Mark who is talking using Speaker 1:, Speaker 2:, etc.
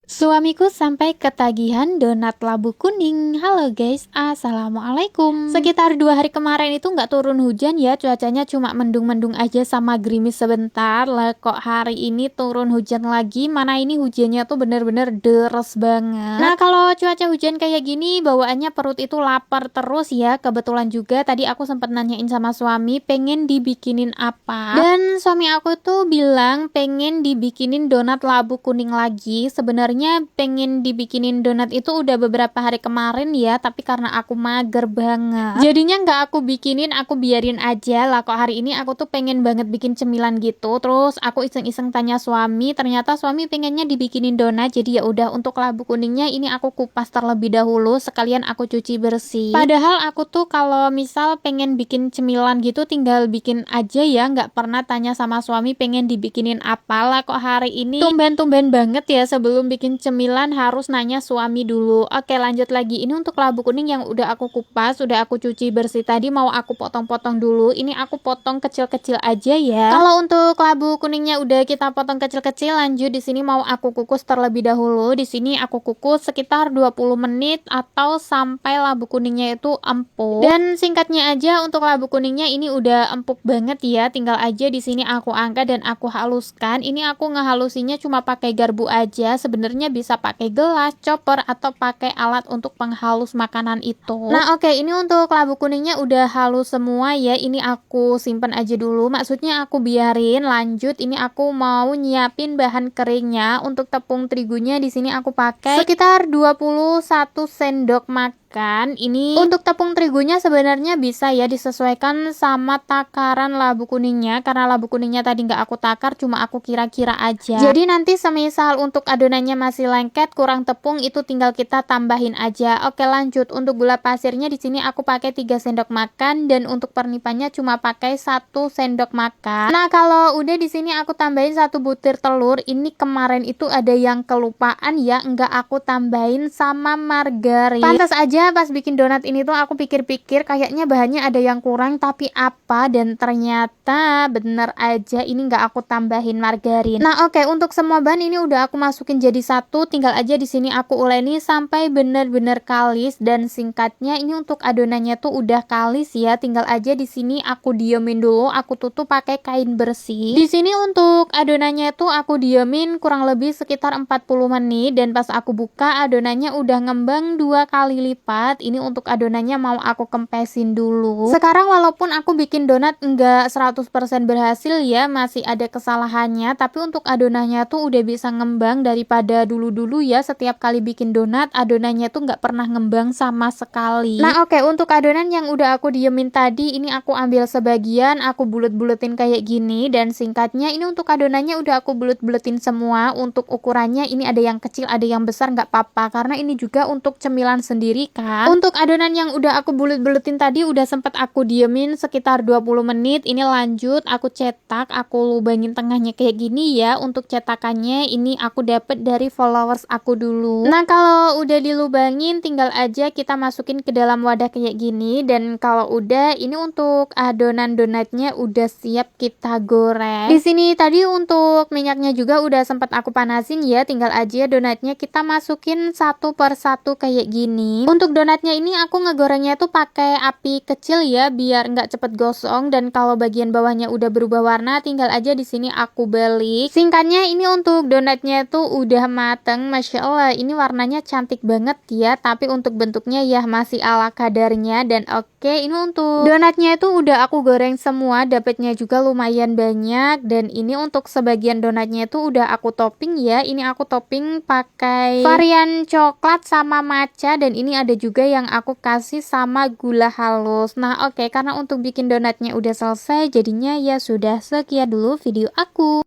Speaker 1: Suamiku sampai ketagihan donat labu kuning. Halo guys, assalamualaikum. Sekitar 2 hari kemarin itu nggak turun hujan ya, cuacanya cuma mendung-mendung aja sama gerimis sebentar. Lah kok hari ini turun hujan lagi? Mana ini hujannya tuh bener-bener deres banget. Nah kalau cuaca hujan kayak gini, bawaannya perut itu lapar terus ya. Kebetulan juga tadi aku sempat nanyain sama suami pengen dibikinin apa. Dan suami aku tuh bilang pengen dibikinin donat labu kuning lagi. Sebenarnya pengen dibikinin donat itu udah beberapa hari kemarin ya, tapi karena aku mager banget jadinya nggak aku bikinin, aku biarin aja lah. Kok hari ini aku tuh pengen banget bikin cemilan gitu. Terus aku iseng-iseng tanya suami, ternyata suami pengennya dibikinin donat. Jadi ya udah, untuk labu kuningnya ini aku kupas terlebih dahulu, sekalian aku cuci bersih. Padahal aku tuh kalau misal pengen bikin cemilan gitu tinggal bikin aja ya, nggak pernah tanya sama suami pengen dibikinin apa. Lah kok hari ini tumben-tumben banget ya, sebelum bikin cemilan harus nanya suami dulu. Oke, lanjut lagi. Ini untuk labu kuning yang udah aku kupas, udah aku cuci bersih tadi, mau aku potong-potong dulu. Ini aku potong kecil-kecil aja ya. Kalau untuk labu kuningnya udah kita potong kecil-kecil, lanjut di sini mau aku kukus terlebih dahulu. Di sini aku kukus sekitar 20 menit atau sampai labu kuningnya itu empuk. Dan singkatnya aja, untuk labu kuningnya ini udah empuk banget ya. Tinggal aja di sini aku angkat dan aku haluskan. Ini aku ngehalusinya cuma pakai garpu aja. Sebenarnya bisa pakai gelas, chopper, atau pakai alat untuk penghalus makanan itu. Nah oke, ini untuk labu kuningnya udah halus semua ya. Ini aku simpen aja dulu, maksudnya aku biarin. Lanjut, ini aku mau nyiapin bahan keringnya. Untuk tepung terigunya di sini aku pakai sekitar 21 sendok makan. Ini untuk tepung terigunya sebenarnya bisa ya disesuaikan sama takaran labu kuningnya, karena labu kuningnya tadi nggak aku takar, cuma aku kira-kira aja. Jadi nanti semisal untuk adonannya masih lengket kurang tepung, itu tinggal kita tambahin aja. Oke, lanjut. Untuk gula pasirnya di sini aku pakai 3 sendok makan, dan untuk pernipannya cuma pakai 1 sendok makan. Nah kalau udah di sini aku tambahin 1 butir telur. Ini kemarin itu ada yang kelupaan ya, nggak aku tambahin sama margarin. Pantas aja pas bikin donat ini tuh aku pikir-pikir kayaknya bahannya ada yang kurang, tapi apa, dan ternyata bener aja ini nggak aku tambahin margarin. Nah oke, untuk semua bahan ini udah aku masukin jadi satu, tinggal aja di sini aku uleni sampai bener-bener kalis. Dan singkatnya ini untuk adonannya tuh udah kalis ya, tinggal aja di sini aku diemin dulu, aku tutup pakai kain bersih. Di sini untuk adonannya tuh aku diemin kurang lebih sekitar 40 menit, dan pas aku buka adonannya udah ngembang 2 kali lipat. Ini untuk adonannya mau aku kempesin dulu. Sekarang walaupun aku bikin donat enggak 100% berhasil ya, masih ada kesalahannya, tapi untuk adonannya tuh udah bisa ngembang daripada dulu-dulu ya. Setiap kali bikin donat adonannya tuh nggak pernah ngembang sama sekali. Nah oke, untuk adonan yang udah aku diemin tadi, ini aku ambil sebagian, aku bulet-buletin kayak gini. Dan singkatnya ini untuk adonannya udah aku bulet-buletin semua. Untuk ukurannya ini ada yang kecil ada yang besar, nggak apa-apa karena ini juga untuk cemilan sendiri kan. Untuk adonan yang udah aku bulet-buletin tadi udah sempat aku diemin sekitar 20 menit. Ini lanjut aku cetak, aku lubangin tengahnya kayak gini ya. Untuk cetakannya ini aku dapet dari followers aku dulu. Nah kalau udah dilubangin tinggal aja kita masukin ke dalam wadah kayak gini. Dan kalau udah, ini untuk adonan donatnya udah siap kita goreng. Di sini tadi untuk minyaknya juga udah sempat aku panasin ya, tinggal aja donatnya kita masukin satu per satu kayak gini. Untuk donatnya ini aku ngegorengnya tuh pakai api kecil ya, biar nggak cepet gosong. Dan kalau bagian bawahnya udah berubah warna, tinggal aja di sini aku balik. Singkatnya ini untuk donatnya tuh udah mateng, masya Allah. Ini warnanya cantik banget ya, tapi untuk bentuknya ya masih ala kadarnya. Dan oke, ini untuk donatnya itu udah aku goreng semua, dapetnya juga lumayan banyak. Dan ini untuk sebagian donatnya itu udah aku topping ya. Ini aku topping pakai varian coklat sama matcha, dan ini ada juga yang aku kasih sama gula halus. Nah oke, karena untuk bikin donatnya udah selesai, jadinya ya sudah, sekian dulu video aku.